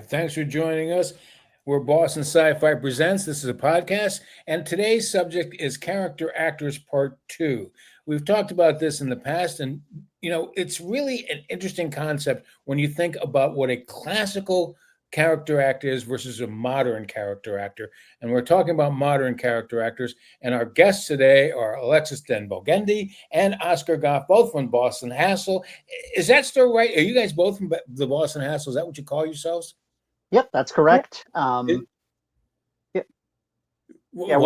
Thanks for joining us. We're Boston SciFi Presents. This is a podcast, and today's subject is Character Actors Part 2. We've talked about this in the past, and it's really an interesting concept when you think about what a classical character actor is versus a modern character actor. And we're talking about modern character actors, and our guests today are Alexis Boggende and Oscar Goff, both from Boston Hassle. Is that still right? Are you guys both from the Boston Hassle? Is that what you call yourselves? Yep, that's correct. We're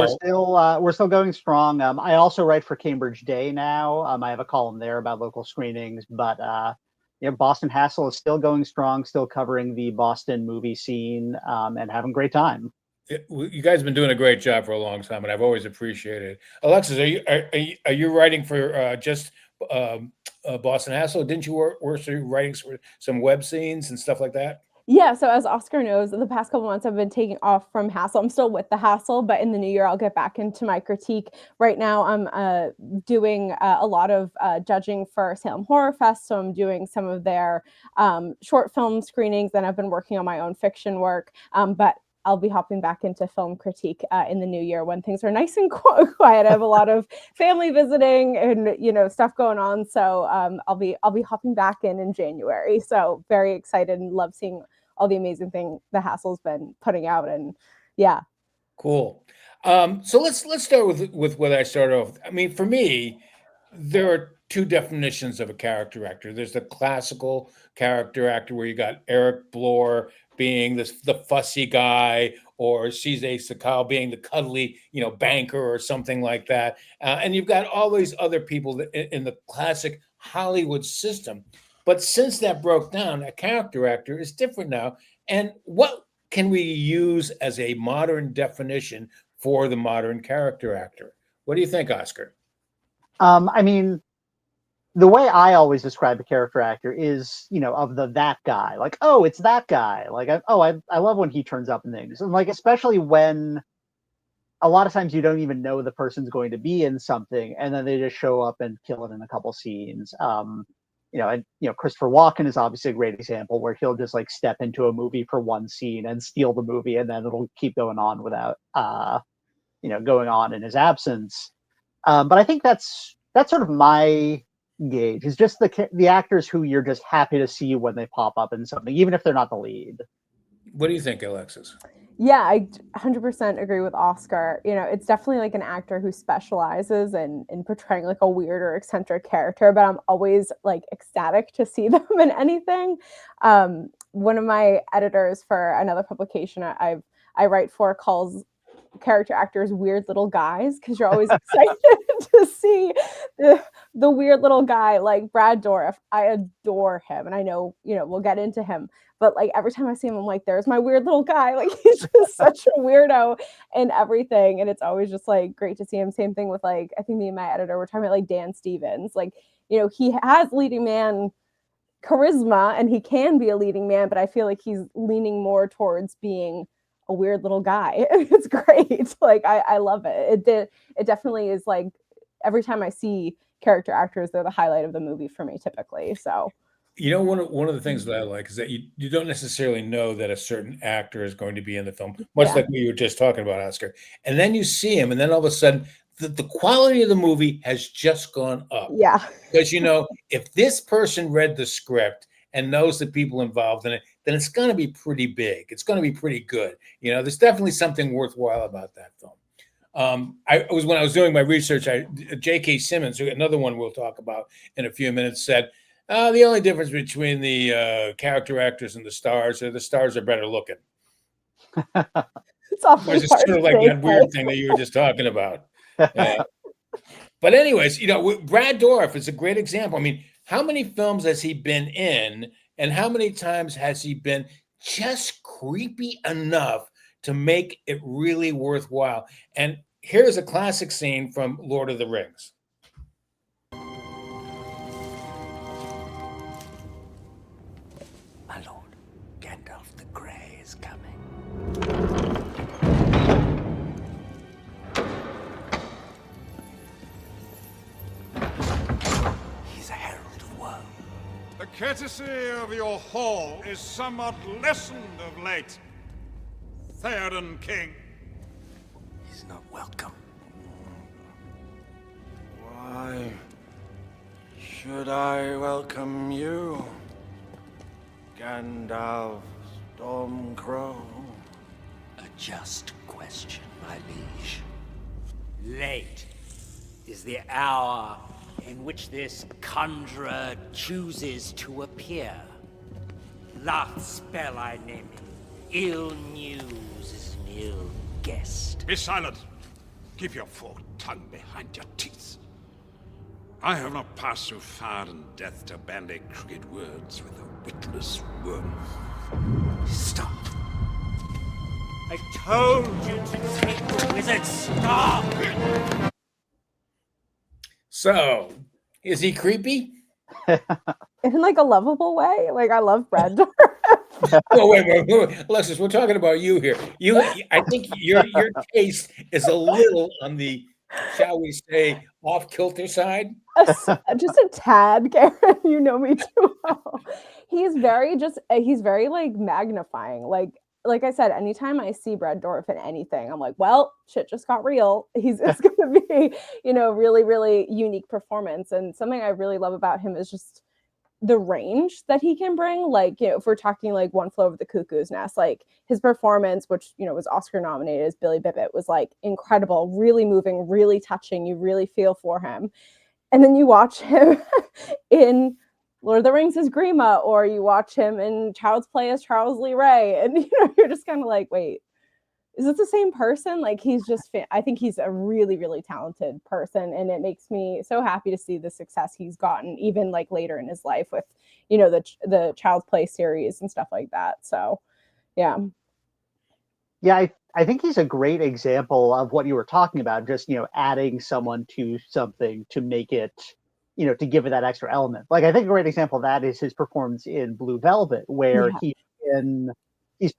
still going strong. I also write for Cambridge Day now. I have a column there about local screenings, but Boston Hassle is still going strong, still covering the Boston movie scene, and having a great time. You guys have been doing a great job for a long time, and I've always appreciated it. Alexis, are you writing for just Boston Hassle? Didn't you work writing for some web scenes and stuff like that? Yeah, so as Oscar knows, the past couple months I've been taking off from Hassle. I'm still with the Hassle, but in the new year I'll get back into my critique. Right now I'm doing a lot of judging for Salem Horror Fest, so I'm doing some of their short film screenings, and I've been working on my own fiction work, but I'll be hopping back into film critique in the new year when things are nice and quiet. I have a lot of family visiting and stuff going on, so I'll be hopping back in January. So very excited and love seeing all the amazing things the Hassle's been putting out, and yeah. Cool. So let's start with what I started off. I mean, for me, there are two definitions of a character actor. There's the classical character actor where you got Eric Blore being the fussy guy, or Cesar Sakal being the cuddly, banker or something like that. And you've got all these other people in the classic Hollywood system. But since that broke down, a character actor is different now. And what can we use as a modern definition for the modern character actor? What do you think, Oscar? I mean, the way I always describe a character actor is, of that guy. Like, oh, it's that guy. Like, I love when he turns up in things. And like, especially when a lot of times you don't even know the person's going to be in something, and then they just show up and kill it in a couple scenes. Christopher Walken is obviously a great example where he'll just like step into a movie for one scene and steal the movie, and then it'll keep going on without, going on in his absence. But I think that's sort of my gauge, is just the actors who you're just happy to see when they pop up in something, even if they're not the lead. What do you think, Alexis? Yeah, I 100% agree with Oscar. It's definitely like an actor who specializes in portraying like a weird or eccentric character, but I'm always like ecstatic to see them in anything. One of my editors for another publication I write for calls character actors weird little guys, because you're always excited to see the weird little guy like Brad Dourif. I adore him, and I know we'll get into him, but like every time I see him, I'm like, there's my weird little guy. Like, he's just such a weirdo and everything, and it's always just like great to see him. Same thing with like, I think me and my editor were talking about like Dan Stevens. Like, he has leading man charisma and he can be a leading man, but I feel like he's leaning more towards being a weird little guy. It's great. Like, I love it. It definitely is like, every time I see character actors, they're the highlight of the movie for me typically. So one of the things that I like is that you don't necessarily know that a certain actor is going to be in the film, much like we were just talking about, Oscar. And then you see him, and then all of a sudden the quality of the movie has just gone up. Yeah. Because if this person read the script and knows the people involved in it, then it's going to be pretty big. It's going to be pretty good. There's definitely something worthwhile about that film. When I was doing my research, JK Simmons, another one we'll talk about in a few minutes, said the only difference between the character actors and the stars are better looking. It's awfully It's sort of like that weird thing that you were just talking about. But anyways, Brad Dourif is a great example. I mean, how many films has he been in, and how many times has he been just creepy enough to make it really worthwhile? And here's a classic scene from Lord of the Rings. My lord, Gandalf the Grey is coming. He's a herald of woe. The Courtesy of your hall is somewhat lessened of late, Theoden King. He's not welcome. Why should I welcome you, Gandalf Stormcrow? A just question, my liege. Late is the hour in which this conjurer chooses to appear. Last spell I name him. Ill news is an ill guest. Be silent. Keep your forked tongue behind your teeth. I have not passed through fire and death to bandy crooked words with a witless worm. Stop. I told you to take the wizard's staff. So, is he creepy? In like a lovable way. Like I love Brad. Oh, wait, Alexis, we're talking about you here. I think your taste is a little on the, shall we say, off-kilter side. Just a tad, Garen. You know me too well. He's very like magnifying. Like I said, anytime I see Brad Dourif in anything, I'm like, well, shit just got real. It's going to be, really, really unique performance. And something I really love about him is just the range that he can bring. Like, if we're talking like One Flew Over the Cuckoo's Nest, like his performance, which, was Oscar nominated as Billy Bibbit, was like incredible, really moving, really touching. You really feel for him. And then you watch him in Lord of the Rings as Grima, or you watch him in Child's Play as Charles Lee Ray, and you're just kind of like, wait, is it the same person? Like I think he's a really, really talented person, and it makes me so happy to see the success he's gotten, even like later in his life with, the Child's Play series and stuff like that. So, yeah. Yeah, I think he's a great example of what you were talking about, just, adding someone to something to make it, to give it that extra element. Like, I think a great example of that is his performance in Blue Velvet, where he's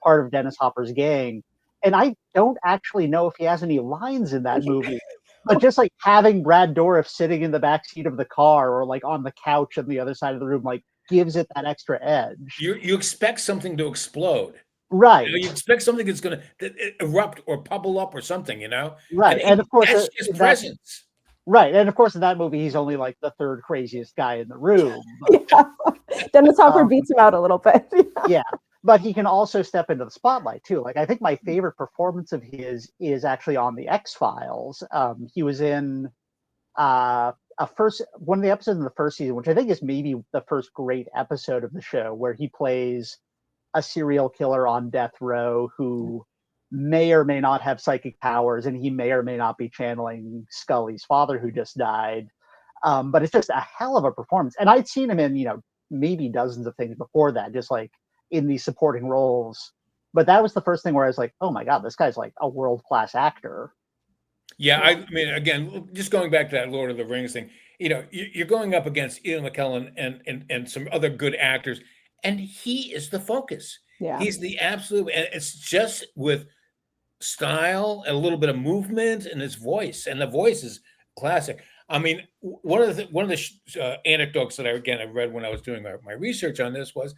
part of Dennis Hopper's gang. And I don't actually know if he has any lines in that movie, but just like having Brad Dourif sitting in the back seat of the car or like on the couch on the other side of the room, like gives it that extra edge. You expect something to explode. Right. You expect something that's going to erupt or bubble up or something, Right. And of course, that's his presence. Right. And of course, in that movie, he's only like the third craziest guy in the room. But, Dennis Hopper beats him out a little bit. Yeah. But he can also step into the spotlight too. Like, I think my favorite performance of his is actually on the X-Files. He was in one of the episodes in the first season, which I think is maybe the first great episode of the show, where he plays a serial killer on death row who may or may not have psychic powers, and he may or may not be channeling Scully's father who just died. But it's just a hell of a performance. And I'd seen him in, maybe dozens of things before that, just like in these supporting roles. But that was the first thing where I was like, oh my God, this guy's like a world-class actor. Yeah, I mean, again, just going back to that Lord of the Rings thing, you're going up against Ian McKellen and some other good actors, and he is the focus. Yeah. He's the absolute, and it's just with style and a little bit of movement and his voice, and the voice is classic. I mean, one of the anecdotes that I read when I was doing my research on this was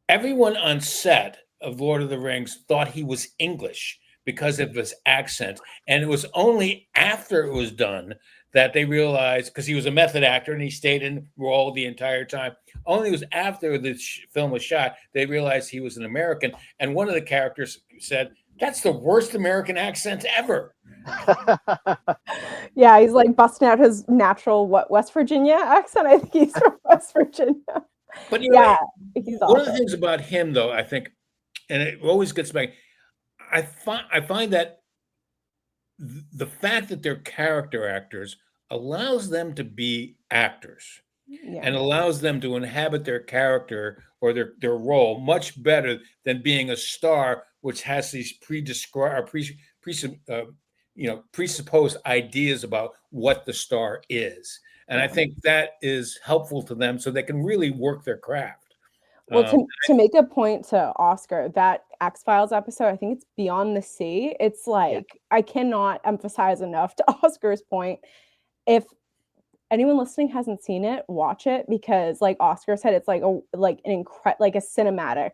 everyone on set of Lord of the Rings thought he was English because of his accent, and it was only after it was done that they realized, because he was a method actor and he stayed in role the entire time. Only it was after the film was shot they realized he was an American, and one of the characters said, "That's the worst American accent ever." Yeah, he's like busting out his natural West Virginia accent. I think he's from West Virginia. But he's one awesome. of the things about him, though, I think, and it always gets back, I find that the fact that they're character actors allows them to be actors. Yeah. And allows them to inhabit their character or their role much better than being a star, which has these presupposed ideas about what the star is. And I think that is helpful to them so they can really work their craft. Well, to make a point to Oscar, that X-Files episode, I think it's Beyond the Sea. It's like, I cannot emphasize enough to Oscar's point. If anyone listening hasn't seen it, watch it, because like Oscar said, it's like a cinematic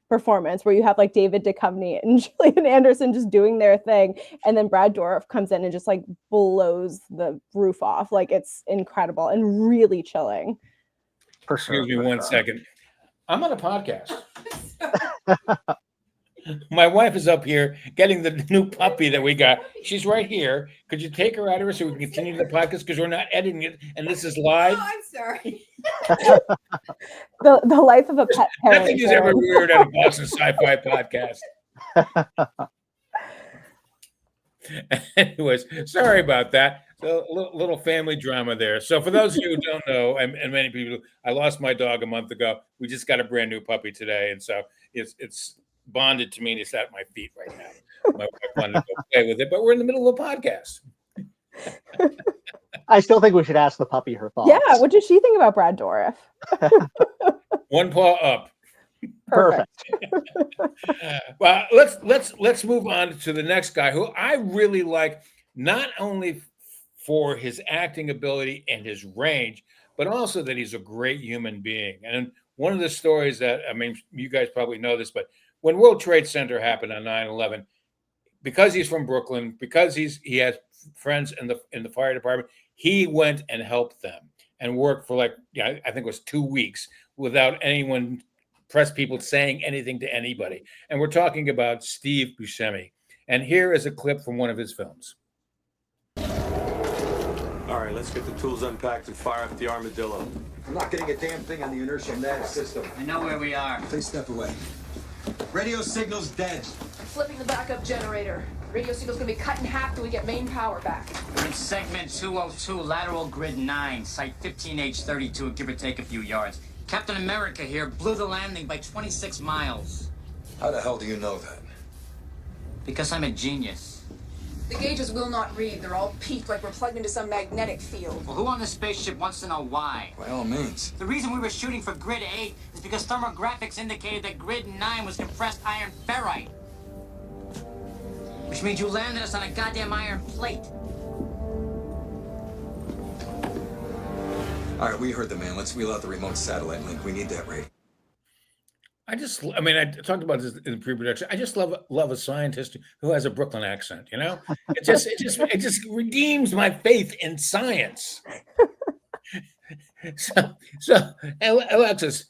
performance where you have like David Duchovny and Gillian Anderson just doing their thing, and then Brad Dourif comes in and just like blows the roof off. Like, it's incredible and really chilling. For sure. Excuse me one second. I'm on a podcast. My wife is up here getting the new puppy that we got. She's right here. Could you take her out of here so we can continue the podcast, because we're not editing it and this is live? Oh, I'm sorry. The life of a pet parent. Nothing is ever weird at a Boston SciFi podcast. Anyways, sorry about that. So a little family drama there. So for those of you who don't know, and many people, I lost my dog a month ago. We just got a brand new puppy today, and so it's bonded to me and it's at my feet right now. My wife wanted to go play with it, but we're in the middle of a podcast. I still think we should ask the puppy her thoughts. Yeah, what did she think about Brad Dourif? One paw up. Perfect. Well, let's move on to the next guy, who I really like, not only for his acting ability and his range, but also that he's a great human being. And one of the stories that, I mean, you guys probably know this, but when World Trade Center happened on 9/11, because he's from Brooklyn, because he has friends in the fire department, he went and helped them and worked for I think it was 2 weeks without anyone, press people, saying anything to anybody. And we're talking about Steve Buscemi. And here is a clip from one of his films. All right, let's get the tools unpacked and fire up the armadillo. I'm not getting a damn thing on the inertial nav system. I know where we are. Please step away. Radio signal's dead. Flipping the backup generator. Radio signal's gonna be cut in half till we get main power back. We're in segment 202, lateral grid 9, site 15H32, give or take a few yards. Captain America here blew the landing by 26 miles. How the hell do you know that? Because I'm a genius. The gauges will not read. They're all peaked like we're plugged into some magnetic field. Well, who on the spaceship wants to know why? By all means. The reason we were shooting for grid 8 is because thermographics indicated that grid 9 was compressed iron ferrite. Which means you landed us on a goddamn iron plate. All right, we heard the man. Let's wheel out the remote satellite link. We need that radio. I talked about this in pre-production. I just love a scientist who has a Brooklyn accent. You know, it just redeems my faith in science. So Alexis,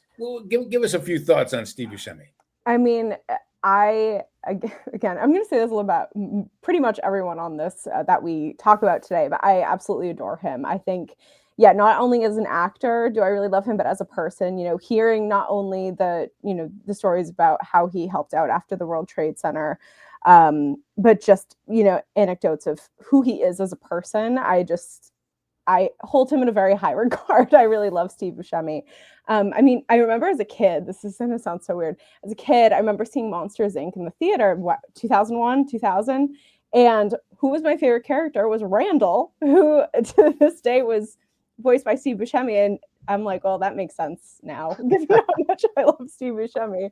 give us a few thoughts on Steve Buscemi. I mean, I'm going to say this about pretty much everyone on this that we talk about today, but I absolutely adore him. I think, yeah, not only as an actor do I really love him, but as a person, hearing not only the stories about how he helped out after the World Trade Center, but just, anecdotes of who he is as a person. I hold him in a very high regard. I really love Steve Buscemi. I remember as a kid, this is going to sound so weird. As a kid, I remember seeing Monsters, Inc. in the theater, 2001, 2000. And who was my favorite character was Randall, who to this day was voiced by Steve Buscemi. And I'm like, well, that makes sense now, given how much I love Steve Buscemi.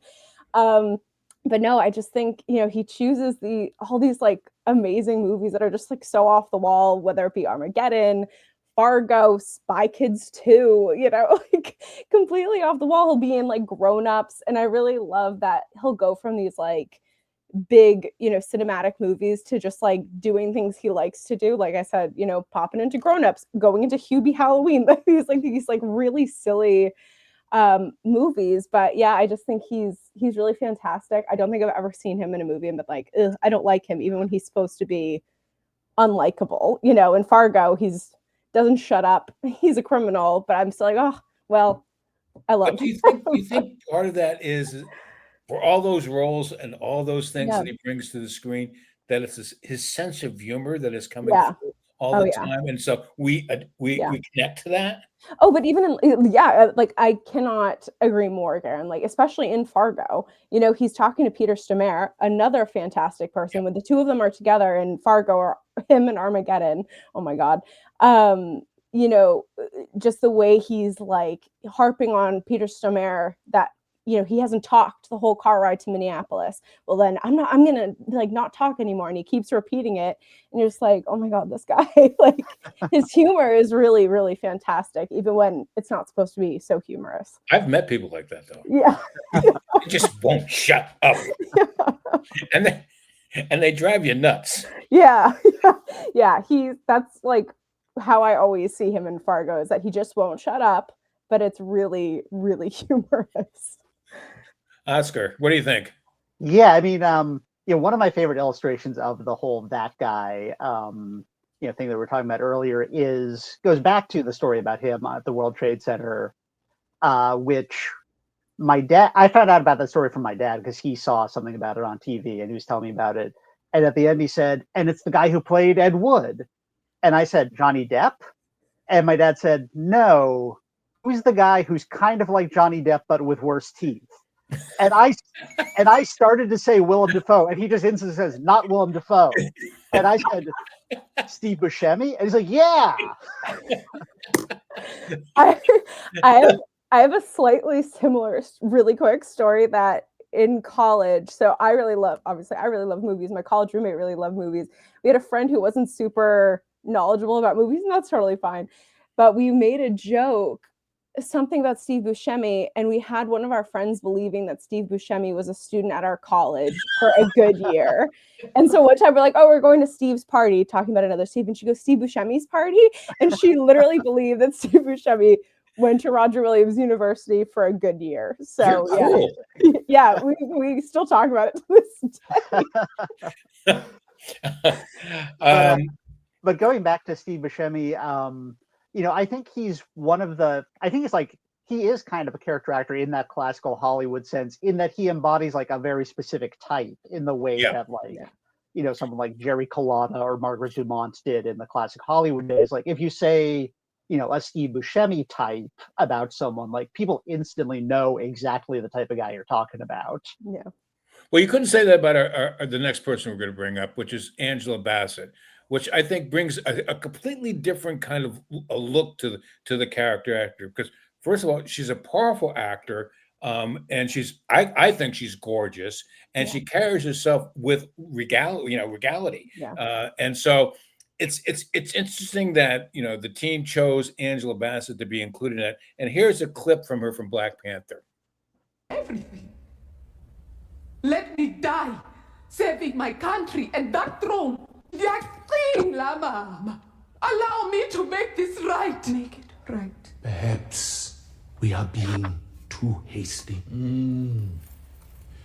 But no, I just think, he chooses all these like amazing movies that are just like so off the wall, whether it be Armageddon, Fargo, Spy Kids 2, like completely off the wall. He'll be in like Grown Ups. And I really love that he'll go from these like big, cinematic movies to just like doing things he likes to do. Like I said, popping into Grown Ups, going into Hubie Halloween, these really silly movies. But yeah, I just think he's really fantastic. I don't think I've ever seen him in a movie and been like, I don't like him, even when he's supposed to be unlikable. In Fargo, he's doesn't shut up. He's a criminal, but I'm still like, oh, well, I love him. Do you think part of that is for all those roles and all those things that he brings to the screen, that it's his sense of humor that is coming through all the time, and so we connect to that. Oh, but even like I cannot agree more, Garen. Like especially in Fargo, he's talking to Peter Stormare, another fantastic person. When the two of them are together in Fargo, or him and Armageddon, oh my god, just the way he's like harping on Peter Stormare, that he hasn't talked the whole car ride to Minneapolis. Well, then I'm going to like not talk anymore. And he keeps repeating it. And you're just like, oh my God, this guy, like his humor is really, really fantastic, even when it's not supposed to be so humorous. I've met people like that though. Yeah. They just won't shut up. Yeah. And they drive you nuts. Yeah. Yeah. That's like how I always see him in Fargo, is that he just won't shut up, but it's really, really humorous. Oscar, what do you think? Yeah, I mean, one of my favorite illustrations of the whole that guy, thing that we were talking about earlier goes back to the story about him at the World Trade Center, which I found out about that story from my dad because he saw something about it on TV and he was telling me about it. And at the end he said, and it's the guy who played Ed Wood. And I said, Johnny Depp? And my dad said, no, who's the guy who's kind of like Johnny Depp but with worse teeth? And I started to say Willem Dafoe, and he just instantly says, not Willem Dafoe. And I said, Steve Buscemi? And he's like, yeah. I have a slightly similar, really quick story that in college, so I really love movies. My college roommate really loved movies. We had a friend who wasn't super knowledgeable about movies, and that's totally fine. But we made a joke, something about Steve Buscemi, and we had one of our friends believing that Steve Buscemi was a student at our college for a good year. And so one time we're like, oh, we're going to Steve's party, talking about another Steve, and she goes, Steve Buscemi's party? And she literally believed that Steve Buscemi went to Roger Williams University for a good year. So cool. Yeah, we still talk about it to this day. But going back to Steve Buscemi, I think he's he is kind of a character actor in that classical Hollywood sense, in that he embodies like a very specific type in the way that someone like Jerry Collada or Margaret Dumont did in the classic Hollywood days. Like if you say, a Steve Buscemi type about someone, like people instantly know exactly the type of guy you're talking about. Yeah. Well, you couldn't say that about the next person we're going to bring up, which is Angela Bassett, which I think brings a completely different kind of a look to the character actor. Because first of all, she's a powerful actor, and I think she's gorgeous, and she carries herself with regality. Yeah. And so it's interesting that the team chose Angela Bassett to be included in it. And here's a clip from her from Black Panther. Everything. Let me die, saving my country and that throne. Allow me to make this right. Make it right. Perhaps we are being too hasty.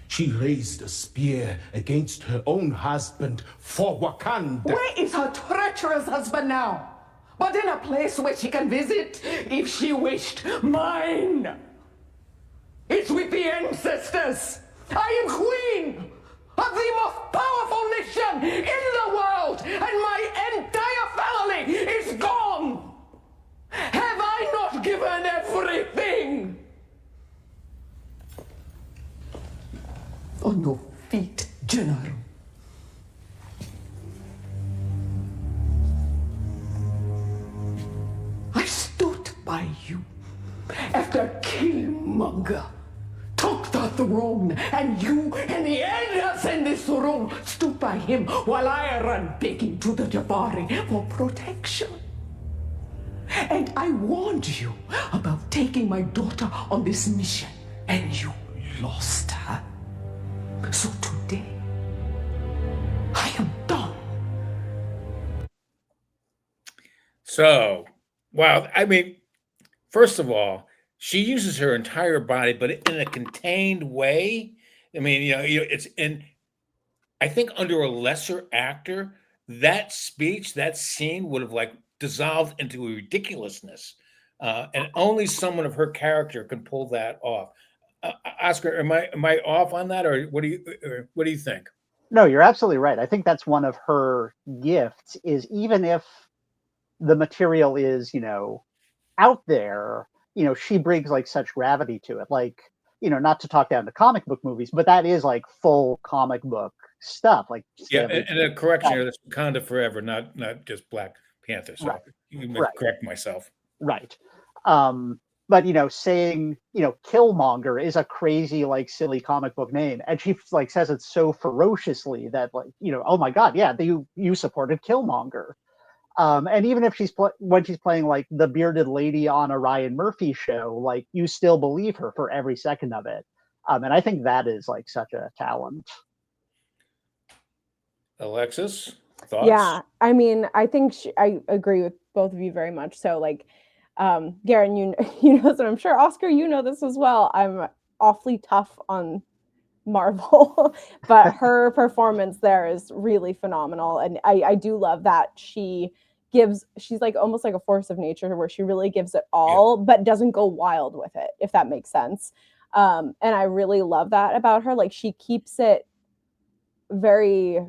She raised a spear against her own husband for Wakanda. Where is her treacherous husband now? But in a place where she can visit if she wished. Mine. It's with the ancestors. I am queen of the most powerful nation in the world, and my entire family is gone. Have I not given everything? On your feet, General. I stood by you after Killmonger took the throne, and you and the others in this room stood by him while I ran begging to the Jabari for protection. And I warned you about taking my daughter on this mission, and you lost her. So today, I am done. So, wow. I mean, first of all, she uses her entire body, but in a contained way. I mean, it's in. I think under a lesser actor, that speech, that scene would have like dissolved into a ridiculousness, and only someone of her character can pull that off. Oscar, am I off on that, or what do you think? No, you're absolutely right. I think that's one of her gifts. Is even if the material is out there, she brings like such gravity to it. Like, not to talk down to comic book movies, but that is like full comic book stuff. Like, and a correction here, that's Wakanda Forever, not just Black Panther. So you can correct myself. Right. but saying Killmonger is a crazy like silly comic book name, and she like says it so ferociously that like oh my god, yeah, you supported Killmonger. And even if when she's playing like the bearded lady on a Ryan Murphy show, like you still believe her for every second of it. And I think that is like such a talent. Alexis, thoughts? Yeah, I mean, I think I agree with both of you very much. So like, Garen, you know this, and I'm sure Oscar, you know this as well. I'm awfully tough on Marvel, but her performance there is really phenomenal, and I do love that she's like almost like a force of nature where she really gives it all, but doesn't go wild with it, if that makes sense. And I really love that about her. Like she keeps it very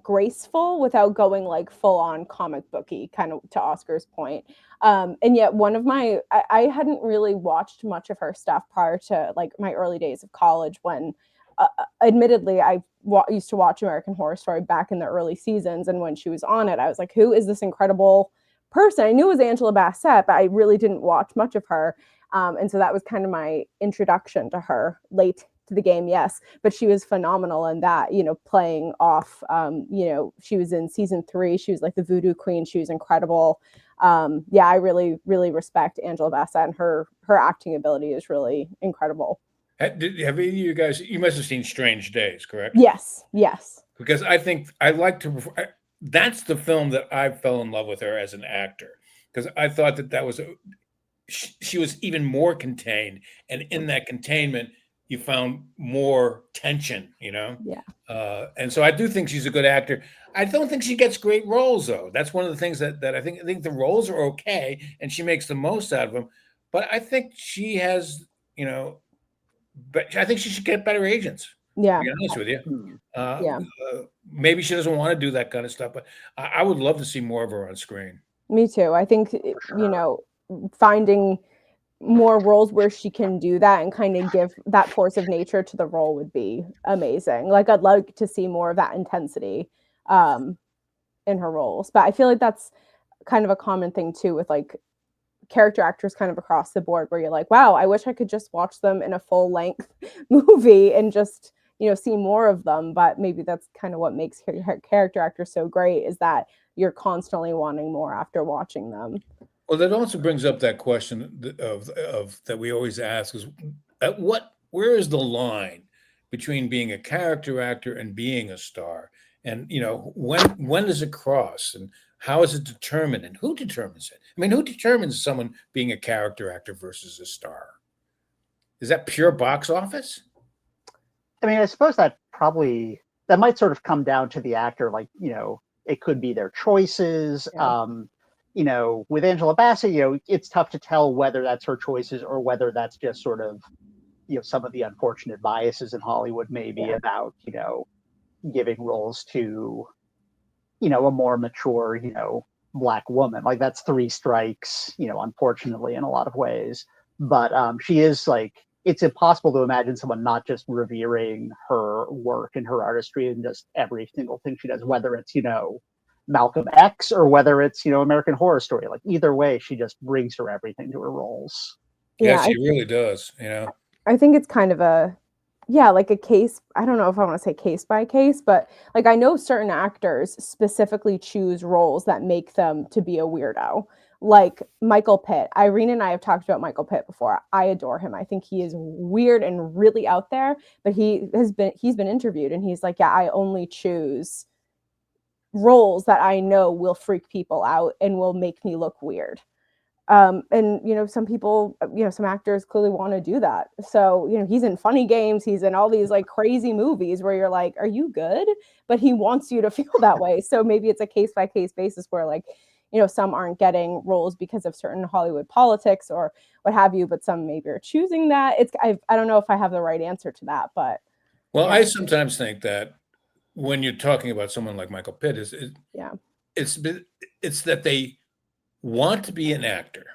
graceful without going like full on comic booky, kind of to Oscar's point. And yet I hadn't really watched much of her stuff prior to like my early days of college when admittedly I used to watch American Horror Story back in the early seasons, and when she was on it I was like, who is this incredible person? I knew it was Angela Bassett, but I really didn't watch much of her, and so that was kind of my introduction to her. Late to the game, yes, but she was phenomenal in that, playing off, she was in season 3, she was like the voodoo queen, she was incredible. I really, really respect Angela Bassett, and her acting ability is really incredible. Have any of you guys, you must have seen Strange Days, correct? Yes. Because I think that's the film that I fell in love with her as an actor, because I thought that was she was even more contained, and in that containment you found more tension, and so I do think she's a good actor. I don't think she gets great roles, though. That's one of the things that I think the roles are okay, and she makes the most out of them. But I think she has, but I think she should get better agents. Yeah, to be honest with you. Maybe she doesn't want to do that kind of stuff, but I would love to see more of her on screen. Me too. I think finding more roles where she can do that and kind of give that force of nature to the role would be amazing. Like I'd like to see more of that intensity in her roles, but I feel like that's kind of a common thing too with like character actors kind of across the board, where you're like, wow, I wish I could just watch them in a full length movie and just see more of them. But maybe that's kind of what makes character actors so great, is that you're constantly wanting more after watching them. Well, that also brings up that question of that we always ask is, where is the line between being a character actor and being a star? And when does it cross, and how is it determined, and who determines it? I mean, who determines someone being a character actor versus a star? Is that pure box office? I mean, I suppose that might sort of come down to the actor. Like, it could be their choices. Yeah. With Angela Bassett, it's tough to tell whether that's her choices or whether that's just sort of, some of the unfortunate biases in Hollywood, maybe about, giving roles to, a more mature, Black woman. Like that's 3 strikes, unfortunately, in a lot of ways. But she is like, it's impossible to imagine someone not just revering her work and her artistry and just every single thing she does, whether it's, Malcolm X or whether it's, American Horror Story. Like either way, she just brings her everything to her roles. Yeah, she really does. I think it's kind of like a case. I don't know if I want to say case by case, but like I know certain actors specifically choose roles that make them to be a weirdo. Like Michael Pitt. Irene and I have talked about Michael Pitt before. I adore him. I think he is weird and really out there, but he's been interviewed and he's like, yeah, I only choose roles that I know will freak people out and will make me look weird. And some people, some actors clearly want to do that. So he's in Funny Games, he's in all these like crazy movies where you're like, are you good? But he wants you to feel that way. So maybe it's a case by case basis where like some aren't getting roles because of certain Hollywood politics or what have you, but some maybe are choosing that. I don't know if I have the right answer to that, but I sometimes think that when you're talking about someone like Michael Pitt, it's that they want to be an actor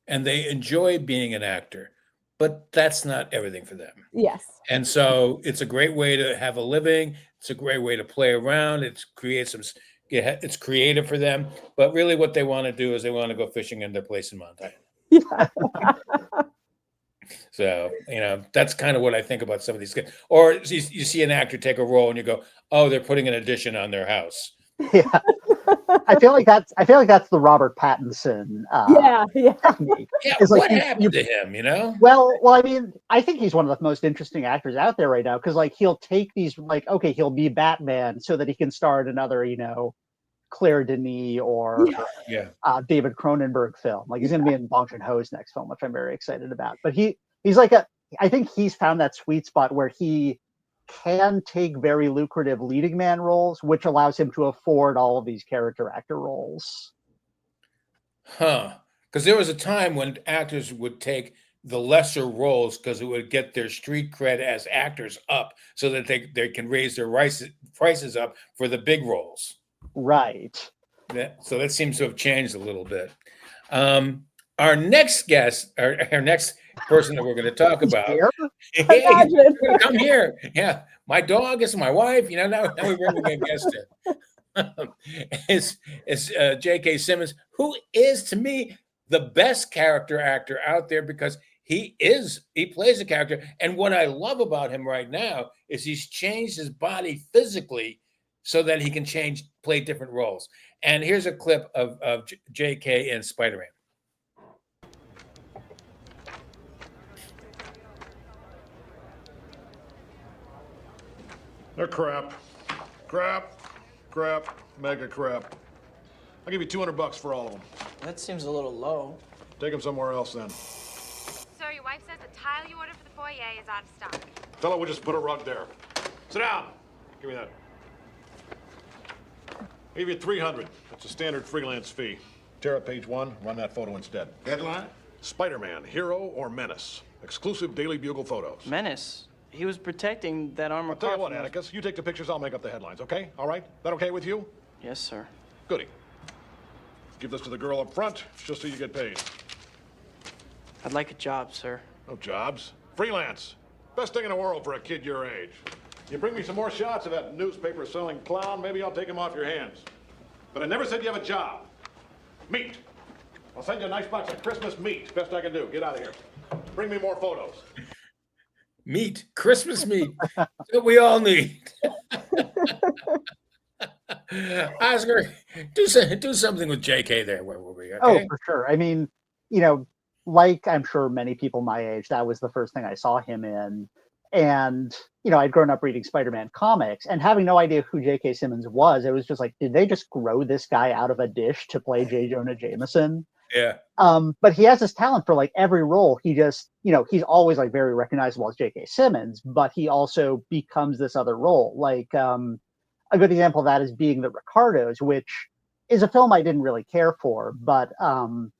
and they enjoy being an actor, but that's not everything for them. Yes. And so it's a great way to have a living. It's a great way to play around. It's creative for them. But really what they want to do is they want to go fishing in their place in Montana. So, that's kind of what I think about some of these guys. Or you see an actor take a role and you go, oh, they're putting an addition on their house. Yeah. I feel like that's the Robert Pattinson technique. Yeah, It's like what happened to him, Well, I mean, I think he's one of the most interesting actors out there right now, because like he'll take these, like, okay, he'll be Batman so that he can star in another, Claire Denis or David Cronenberg film. Like he's going to be in Bong Joon-ho's next film, which I'm very excited about. But he's like I think he's found that sweet spot where he can take very lucrative leading man roles, which allows him to afford all of these character actor roles. Because there was a time when actors would take the lesser roles because it would get their street cred as actors up so that they can raise their prices up for the big roles. Right. So that seems to have changed a little bit. Our next guest, our next person that we're going to talk about. Come here. Yeah. My dog is my wife. Now we're bringing a guest in. It's JK Simmons, who is, to me, the best character actor out there, because he plays a character. And what I love about him right now is he's changed his body physically so that he can play different roles. And here's a clip of JK in Spider-Man. They're crap. Crap. Mega crap. I'll give you $200 for all of them. That seems a little low. Take them somewhere else then. Sir, your wife says the tile you ordered for the foyer is out of stock. Tell her we'll just put a rug there. Sit down. Give me that. I'll give you $300. That's a standard freelance fee. Tear up page 1, run that photo instead. Headline? Spider-Man, hero or menace? Exclusive Daily Bugle photos. Menace? He was protecting that armored car. I'll tell you what, Atticus, you take the pictures, I'll make up the headlines, okay? All right? That okay with you? Yes, sir. Goody. Give this to the girl up front, just so you get paid. I'd like a job, sir. No jobs. Freelance. Best thing in the world for a kid your age. You bring me some more shots of that newspaper-selling clown, maybe I'll take him off your hands. But I never said you have a job. Meat. I'll send you a nice box of Christmas meat. Best I can do. Get out of here. Bring me more photos. Meat. Christmas meat. That's what we all need. Oscar, do something with JK there. Where were we? Okay? Oh, for sure. I mean, like I'm sure many people my age, that was the first thing I saw him in. And, I'd grown up reading Spider-Man comics and having no idea who J.K. Simmons was. It was just like, did they just grow this guy out of a dish to play J. Jonah Jameson? Yeah. But he has this talent for like every role. He just, he's always like very recognizable as J.K. Simmons, but he also becomes this other role. Like a good example of that is Being the Ricardos, which is a film I didn't really care for, but on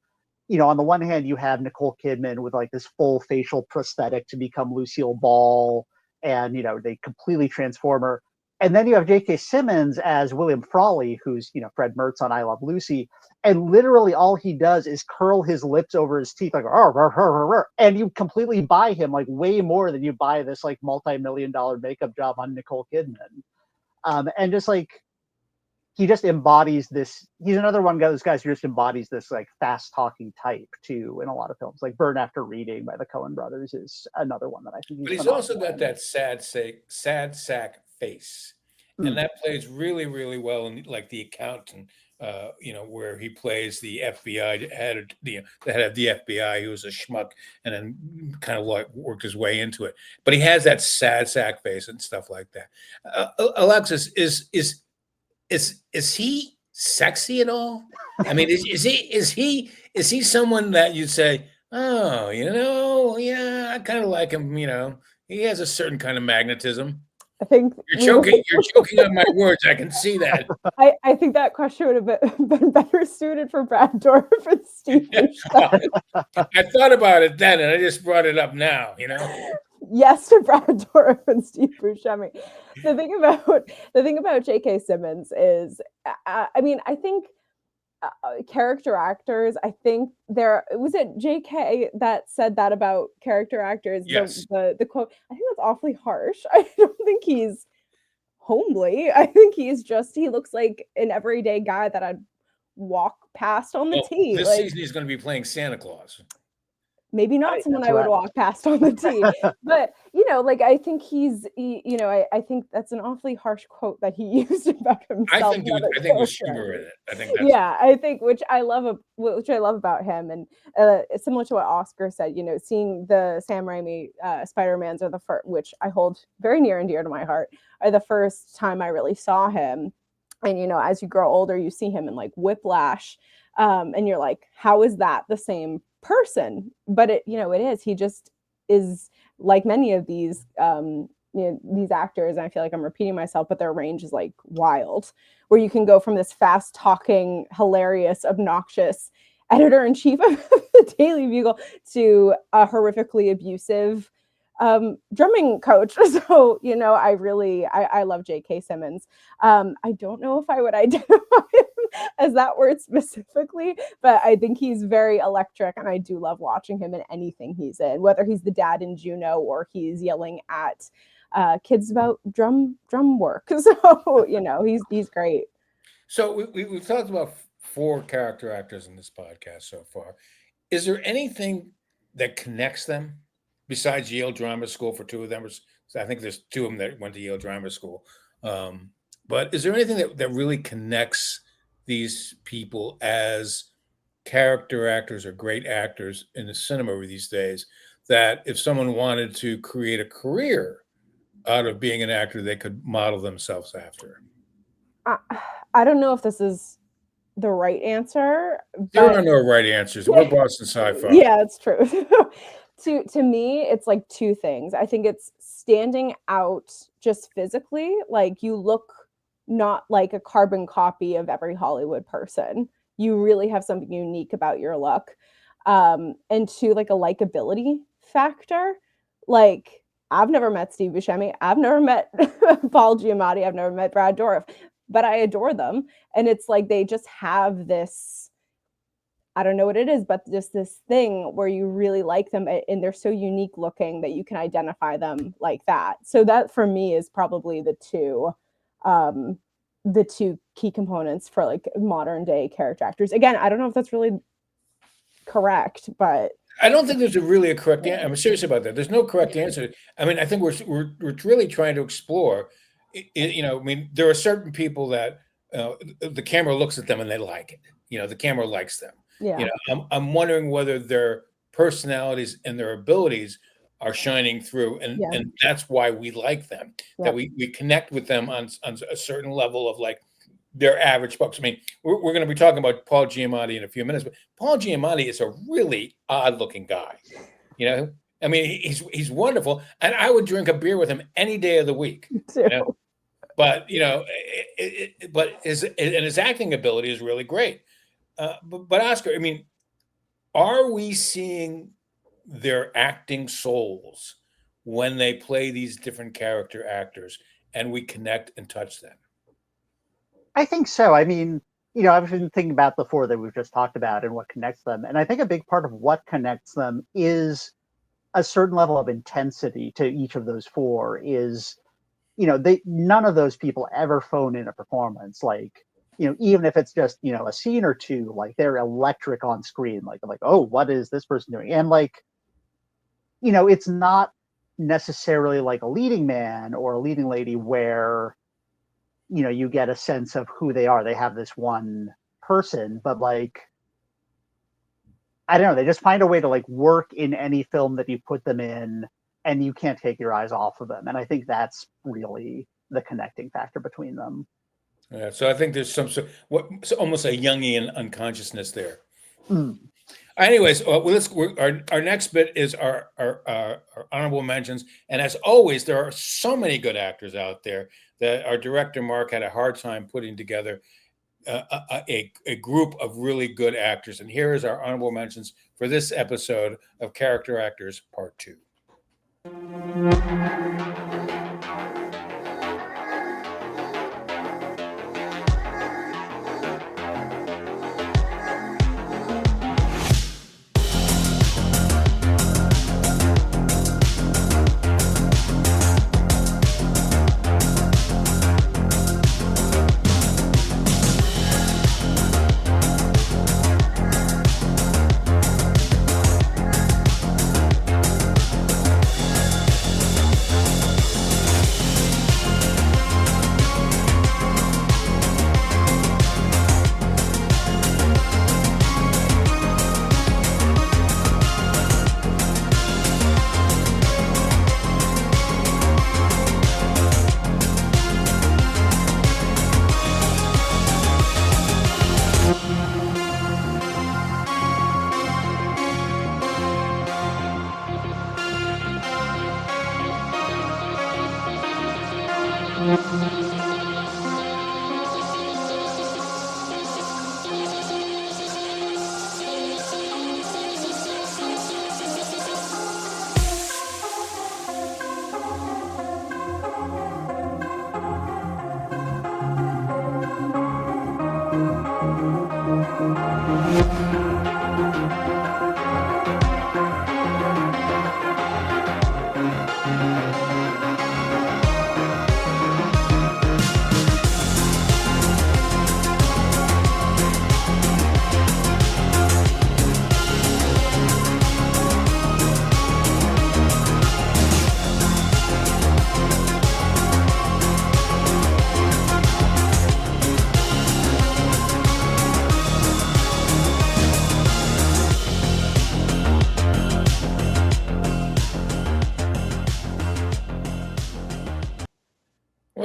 the one hand, you have Nicole Kidman with like this full facial prosthetic to become Lucille Ball, and they completely transform her. And then you have J.K. Simmons as William Frawley, who's Fred Mertz on I Love Lucy, and literally all he does is curl his lips over his teeth like, and you completely buy him like way more than you buy this like multi-million-dollar makeup job on Nicole Kidman, and just like. He just embodies this. He's another one of those guys who just embodies this like fast talking type too in a lot of films. Like Burn After Reading by the Coen brothers is another one that I think. But he's also got that sad sack face, and that plays really, really well in like The Accountant. Where he plays the FBI head, the head of the FBI, who was a schmuck, and then kind of like worked his way into it. But he has that sad sack face and stuff like that. Alexis, is he sexy at all? I mean, is he someone that you'd say, oh, yeah, I kind of like him. He has a certain kind of magnetism. I think you're choking on my words. I can see that. I think that question would have been better suited for Brad Dourif and Steve. I thought about it then, and I just brought it up now. Yes to Brad Dourif and Steve Buscemi. The thing about J.K. Simmons is, I think character actors. I think was it J.K. that said that about character actors. Yes. The quote. I think that's awfully harsh. I don't think he's homely. I think he looks like an everyday guy that I'd walk past on the Well, tee. this Like, season he's going to be playing Santa Claus. maybe not Right, someone that's I would right. walk past on the tee, but like I think I think that's an awfully harsh quote that he used about himself. I think there's character. humor in it. I think that's Yeah, I think which I love about him, and similar to what Oscar said, seeing the Sam Raimi Spider-Mans are the first, which I hold very near and dear to my heart, are the first time I really saw him. And as you grow older, you see him in like Whiplash, and you're like, how is that the same person? But it is. He just is like many of these these actors, and I feel like I'm repeating myself, but their range is like wild, where you can go from this fast talking, hilarious, obnoxious editor-in-chief of the Daily Bugle to a horrifically abusive drumming coach. So I love JK Simmons. I don't know if I would identify him as that word specifically, but I think he's very electric, and I do love watching him in anything he's in, whether he's the dad in Juno or he's yelling at kids about drum work. So he's great. So we've talked about 4 character actors in this podcast so far. Is there anything that connects them besides Yale Drama School? For 2 of them, I think there's 2 of them that went to Yale Drama School. But is there anything that really connects these people as character actors or great actors in the cinema these days, that if someone wanted to create a career out of being an actor, they could model themselves after? I don't know if this is the right answer. There are no right answers. We're Boston SciFi. Yeah, it's true. To me, it's like 2 things. I think it's standing out just physically, like you look not like a carbon copy of every Hollywood person. You really have something unique about your look. And 2, like a likability factor. Like, I've never met Steve Buscemi. I've never met Paul Giamatti. I've never met Brad Dourif, but I adore them. And it's like they just have this, I don't know what it is, but just this thing where you really like them, and they're so unique looking that you can identify them like that. So that for me is probably the two key components for like modern day character actors. Again, I don't know if that's really correct, but I don't think there's really a correct answer. I'm serious about that. There's no correct answer. I mean, I think we're really trying to explore. I mean, there are certain people that the camera looks at them and they like it. The camera likes them. Yeah. I'm wondering whether their personalities and their abilities are shining through, and that's why we like them. That we connect with them on a certain level of like their average folks. I mean, we're going to be talking about Paul Giamatti in a few minutes, but Paul Giamatti is a really odd-looking guy. I mean, he's wonderful, and I would drink a beer with him any day of the week. But his acting ability is really great. But Oscar, I mean, are we seeing their acting souls when they play these different character actors, and we connect and touch them? I think so. I mean, I've been thinking about the 4 that we've just talked about and what connects them. And I think a big part of what connects them is a certain level of intensity to each of those 4 is, none of those people ever phone in a performance. Like, even if it's just, a scene or 2, like they're electric on screen. Like, oh, what is this person doing? And like, it's not necessarily like a leading man or a leading lady where, you get a sense of who they are. They have this one person, but like, I don't know, they just find a way to like work in any film that you put them in, and you can't take your eyes off of them. And I think that's really the connecting factor between them. Yeah, so I think there's almost a Jungian unconsciousness there. Anyways, our next bit is our honorable mentions, and as always, there are so many good actors out there that our director Mark had a hard time putting together a group of really good actors. And here is our honorable mentions for this episode of Character Actors Part 2.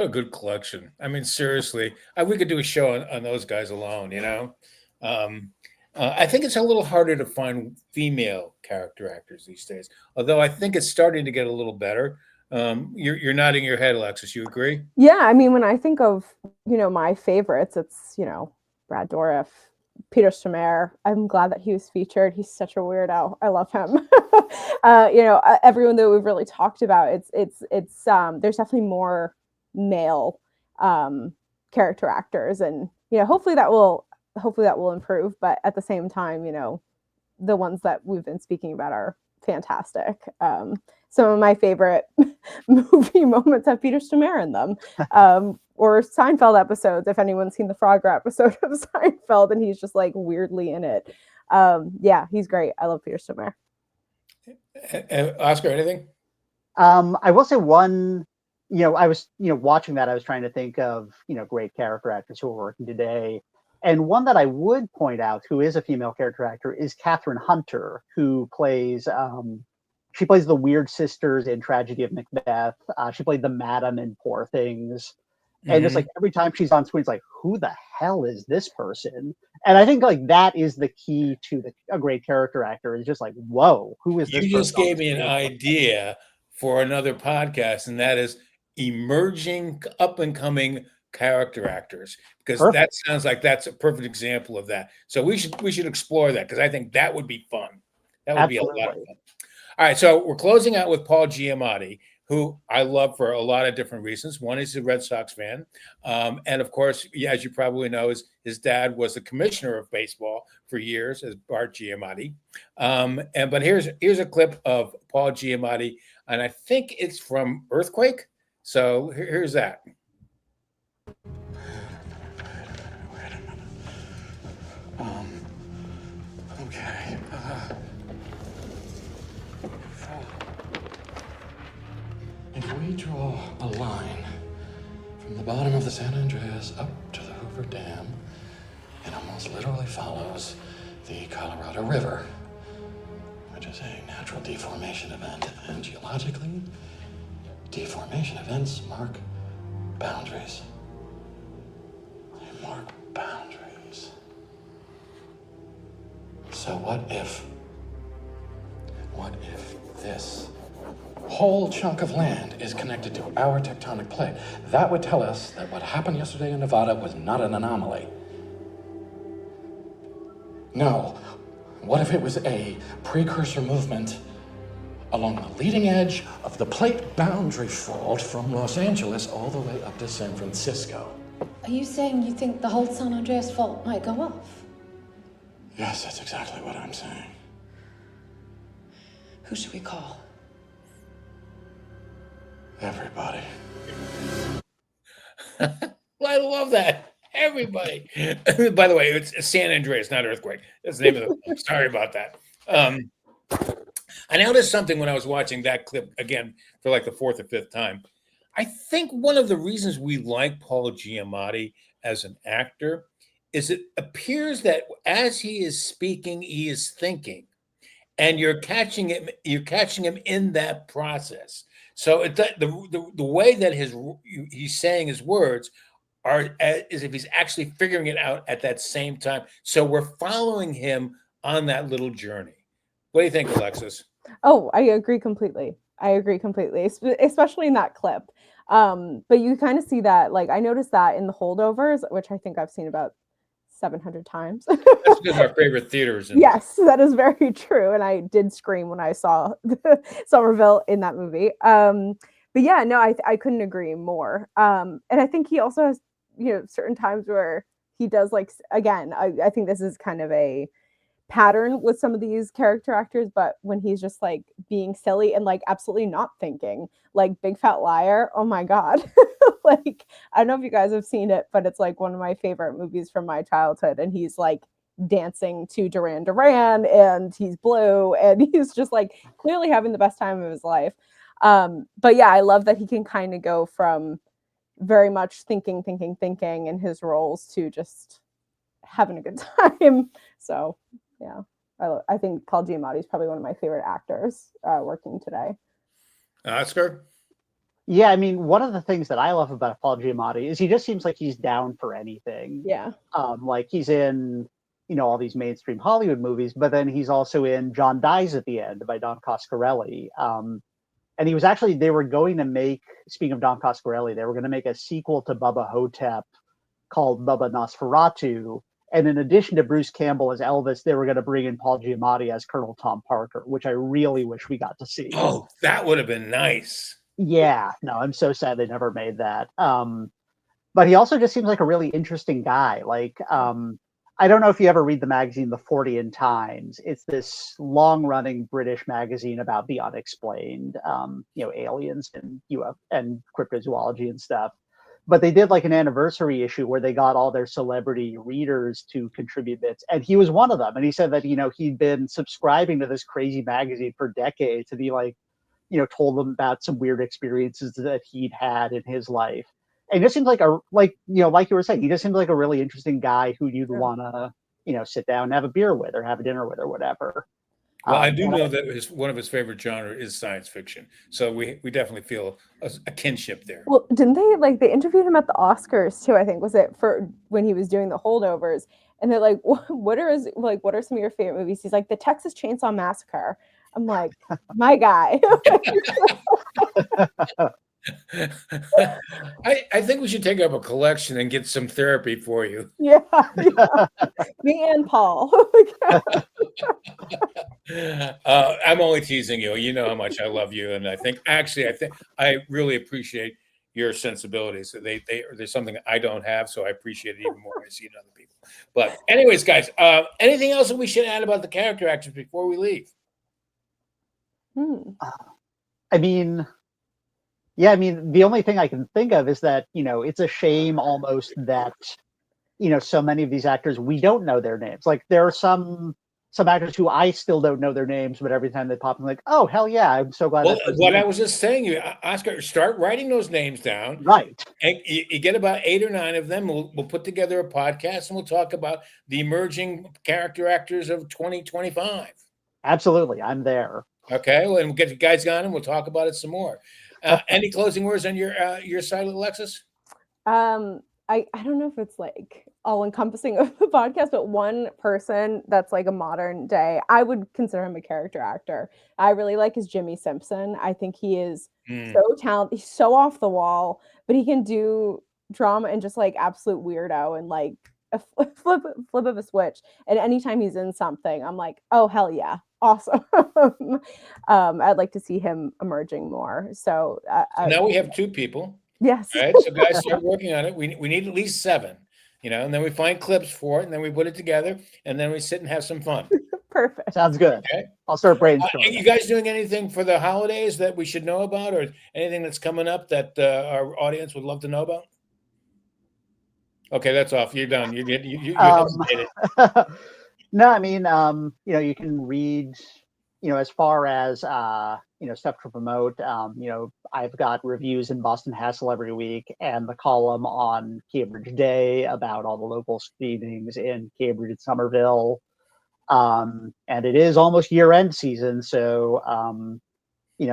What a good collection. I mean, seriously, we could do a show on those guys alone, you know? I think it's a little harder to find female character actors these days, although I think it's starting to get a little better. You're nodding your head, Alexis. You agree? Yeah, I mean, when I think of, my favorites, it's, Brad Dourif, Peter Stormare. I'm glad that he was featured. He's such a weirdo. I love him. Everyone that we've really talked about, it's there's definitely more male character actors, and hopefully that will improve, but at the same time, the ones that we've been speaking about are fantastic. Some of my favorite movie moments have Peter Stormare in them, or Seinfeld episodes, if anyone's seen the Frogger episode of Seinfeld and he's just like weirdly in it. Yeah, he's great. I love Peter Stormare. Oscar, anything? I will say one, I was, watching that, I was trying to think of, great character actors who are working today. And one that I would point out, who is a female character actor, is Catherine Hunter, who plays, she plays the weird sisters in Tragedy of Macbeth. She played the madam in Poor Things. And just like every time she's on screen, it's like, who the hell is this person? And I think like that is the key to a great character actor, is just like, whoa, who is this person? You just gave me an idea for another podcast, and that is emerging up and coming character actors, because that sounds like that's a perfect example of that. So we should explore that, because I think that would be fun. That would be a lot of fun. All right, so we're closing out with Paul Giamatti, who I love for a lot of different reasons. One is a Red Sox fan, and of course, as you probably know, his dad was the commissioner of baseball for years, as Bart Giamatti. But here's a clip of Paul Giamatti, and I think it's from Earthquake. So here's that. Okay. If we draw a line from the bottom of the San Andreas up to the Hoover Dam, it almost literally follows the Colorado River, which is a natural deformation event. And geologically, deformation events mark boundaries. They mark boundaries. So what if this whole chunk of land is connected to our tectonic plate? That would tell us that what happened yesterday in Nevada was not an anomaly. No. What if it was a precursor movement along the leading edge of the plate boundary fault from Los Angeles all the way up to San Francisco? Are you saying you think the whole San Andreas fault might go off? Yes, that's exactly what I'm saying. Who should we call? Everybody. I love that. Everybody. By the way, it's San Andreas, not Earthquake. That's the name of the film. Sorry about that. I noticed something when I was watching that clip again for like the fourth or fifth time. I think one of the reasons we like Paul Giamatti as an actor is it appears that as he is speaking, he is thinking, and you're catching him in that process. So the way that he's saying his words are as if he's actually figuring it out at that same time. So we're following him on that little journey. What do you think, Alexis? Oh, I agree completely. Especially in that clip. But you kind of see that, like, I noticed that in The Holdovers, which I think I've seen about 700 times. That's because our favorite theaters. Yes, that is very true. And I did scream when I saw Somerville in that movie. But yeah, no, I couldn't agree more. And I think he also has, certain times where he does, like, again, I think this is kind of a pattern with some of these character actors, but when he's just like being silly and like absolutely not thinking, like Big Fat Liar, oh my God. Like, I don't know if you guys have seen it, but it's like one of my favorite movies from my childhood. And he's like dancing to Duran Duran and he's blue and he's just like clearly having the best time of his life. But yeah, I love that he can kind of go from very much thinking in his roles to just having a good time. So yeah, I think Paul Giamatti is probably one of my favorite actors working today. Oscar? Yeah, I mean, one of the things that I love about Paul Giamatti is he just seems like he's down for anything. Yeah. Like he's in, all these mainstream Hollywood movies, but then he's also in John Dies at the End by Don Coscarelli. And he was actually, they were going to make, speaking of Don Coscarelli, they were going to make a sequel to Bubba Hotep called Bubba Nosferatu. And in addition to Bruce Campbell as Elvis, they were going to bring in Paul Giamatti as Colonel Tom Parker, which I really wish we got to see. Oh, that would have been nice. Yeah, no, I'm so sad they never made that. But he also just seems like a really interesting guy. Like, I don't know if you ever read the magazine, The Fortean Times. It's this long-running British magazine about the unexplained, aliens and and cryptozoology and stuff. But they did like an anniversary issue where they got all their celebrity readers to contribute bits, and he was one of them. And he said that he'd been subscribing to this crazy magazine for decades, and he told them about some weird experiences that he'd had in his life. And it just seems like like you were saying, he just seems like a really interesting guy who you'd want to, sit down and have a beer with or have a dinner with or whatever. Well, I do know that one of his favorite genre is science fiction. So we definitely feel a kinship there. Well, didn't they interviewed him at the Oscars too, I think, was it for when he was doing the holdovers? And they're like, what are some of your favorite movies? He's like, The Texas Chainsaw Massacre. I'm like, my guy. I think we should take up a collection and get some therapy for you. Yeah. Me and Paul. I'm only teasing you. You know how much I love you, and I think I really appreciate your sensibilities. There's something I don't have, so I appreciate it even more when I see it in other people. But anyways, guys, anything else that we should add about the character actors before we leave? I mean, the only thing I can think of is that, it's a shame almost that, so many of these actors, we don't know their names. Like there are some actors who I still don't know their names, but every time they pop, I'm like, oh, hell yeah, I'm so glad. Well, what I was just saying, Oscar, start writing those names down. Right. And you get about 8 or 9 of them. We'll put together a podcast and we'll talk about the emerging character actors of 2025. Absolutely. I'm there. Okay. Well, and we'll get you guys on and we'll talk about it some more. Any closing words on your side, Alexis? I don't know if it's like all encompassing of the podcast, but one person that's like a modern day, I would consider him a character actor. I really like is Jimmy Simpson. I think he is so talented. He's so off the wall, but he can do drama and just like absolute weirdo and like a flip of a switch. And anytime he's in something, I'm like, oh, hell yeah. Awesome. I'd like to see him emerging more. So now we have 2 people. Yes. All right. So guys, start working on it. We need at least 7, and then we find clips for it, and then we put it together, and then we sit and have some fun. Perfect. Sounds good. Okay. I'll start brainstorming. Are you guys doing anything for the holidays that we should know about, or anything that's coming up that our audience would love to know about? Okay, that's off. You're done. You hesitated. No, I mean, you can read, as far as, stuff to promote, I've got reviews in Boston Hassle every week and the column on Cambridge Day about all the local screenings in Cambridge and Somerville. And it is almost year-end season. So,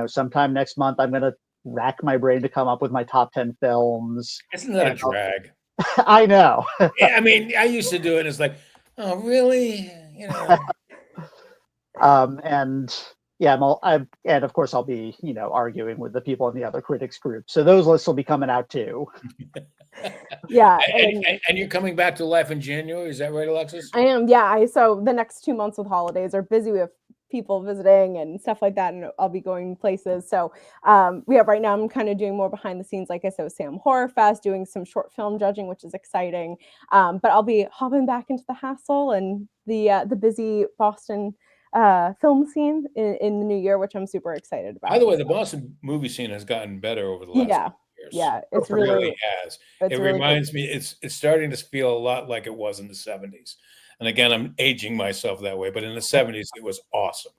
sometime next month, I'm going to rack my brain to come up with my top 10 films. Isn't that a drag? I know. Yeah, I mean, I used to do it. And it's like, oh, really? And yeah, and of course I'll be, arguing with the people in the other critics group. So those lists will be coming out too. Yeah. And you're coming back to life in January. Is that right, Alexis? I am. Yeah. So the next 2 months with holidays are busy. We have people visiting and stuff like that, and I'll be going places. So right now I'm kind of doing more behind the scenes, like I said, with Sam Horror Fest, doing some short film judging, which is exciting. But I'll be hopping back into the hassle and the busy Boston film scene in the new year, which I'm super excited about. By the way, the Boston movie scene has gotten better over the last few years. Yeah, it really has. It reminds me, it's starting to feel a lot like it was in the 70s. And again, I'm aging myself that way, but in the 70s, it was awesome.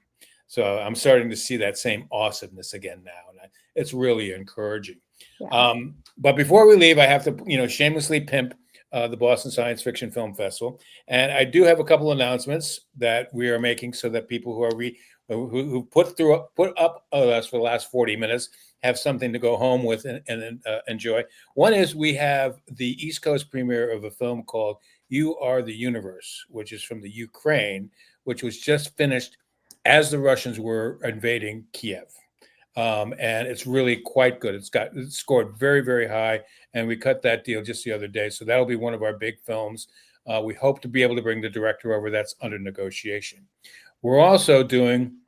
So I'm starting to see that same awesomeness again now. And it's really encouraging. Yeah. But before we leave, I have to, shamelessly pimp the Boston Science Fiction Film Festival. And I do have a couple announcements that we are making so that people who are who put up with us for the last 40 minutes have something to go home with and enjoy. One is we have the East Coast premiere of a film called You Are the Universe, which is from the Ukraine, which was just finished as the Russians were invading Kiev. And it's really quite good. It's scored very, very high. And we cut that deal just the other day. So that'll be one of our big films. We hope to be able to bring the director over. That's under negotiation. We're also doing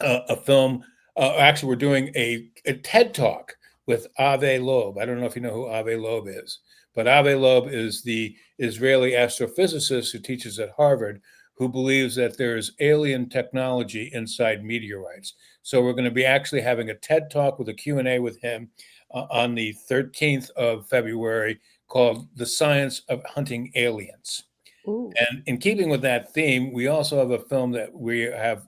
a film. Actually, we're doing a TED Talk with Avi Loeb. I don't know if you know who Avi Loeb is, but Avi Loeb is the Israeli astrophysicist who teaches at Harvard, who believes that there's alien technology inside meteorites. So we're going to be actually having a TED Talk with a Q&A with him on the 13th of February called The Science of Hunting Aliens. Ooh. And in keeping with that theme, we also have a film that we have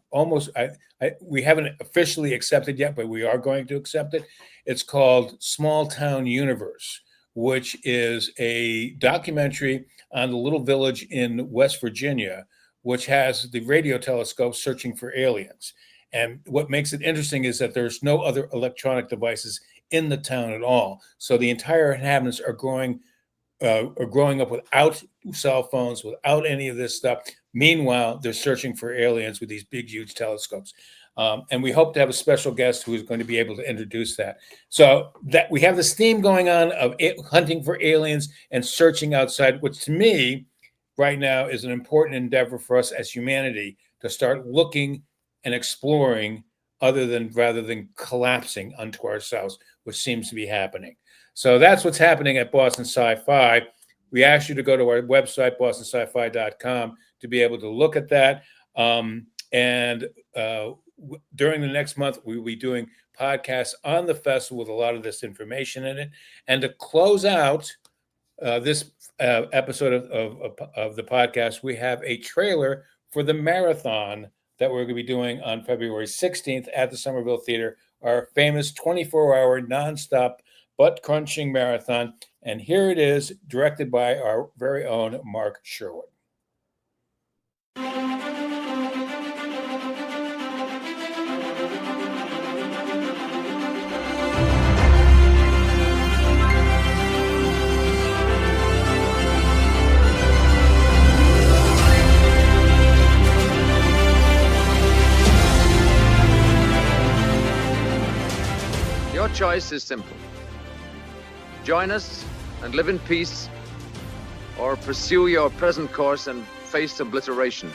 we haven't officially accepted yet, but we are going to accept it. It's called Small Town Universe, which is a documentary on the little village in West Virginia, which has the radio telescope searching for aliens. And what makes it interesting is that there's no other electronic devices in the town at all. So the entire inhabitants are growing up without cell phones, without any of this stuff. Meanwhile, they're searching for aliens with these big, huge telescopes. And we hope to have a special guest who is going to be able to introduce that. So that we have this theme going on of hunting for aliens and searching outside, which to me right now is an important endeavor for us as humanity to start looking and exploring rather than collapsing unto ourselves, which seems to be happening. So that's what's happening at Boston Sci-Fi. We ask you to go to our website, bostonscifi.com, to be able to look at that. During the next month, we will be doing podcasts on the festival with a lot of this information in it. And to close out this episode of the podcast, we have a trailer for the marathon that we're going to be doing on February 16th at the Somerville Theater, our famous 24-hour nonstop butt-crunching marathon. And here it is, directed by our very own Mark Sherwood. Your choice is simple. Join us and live in peace, or pursue your present course and face obliteration.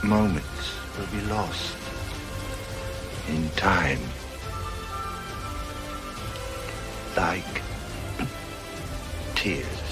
Moments will be lost in time, like tears.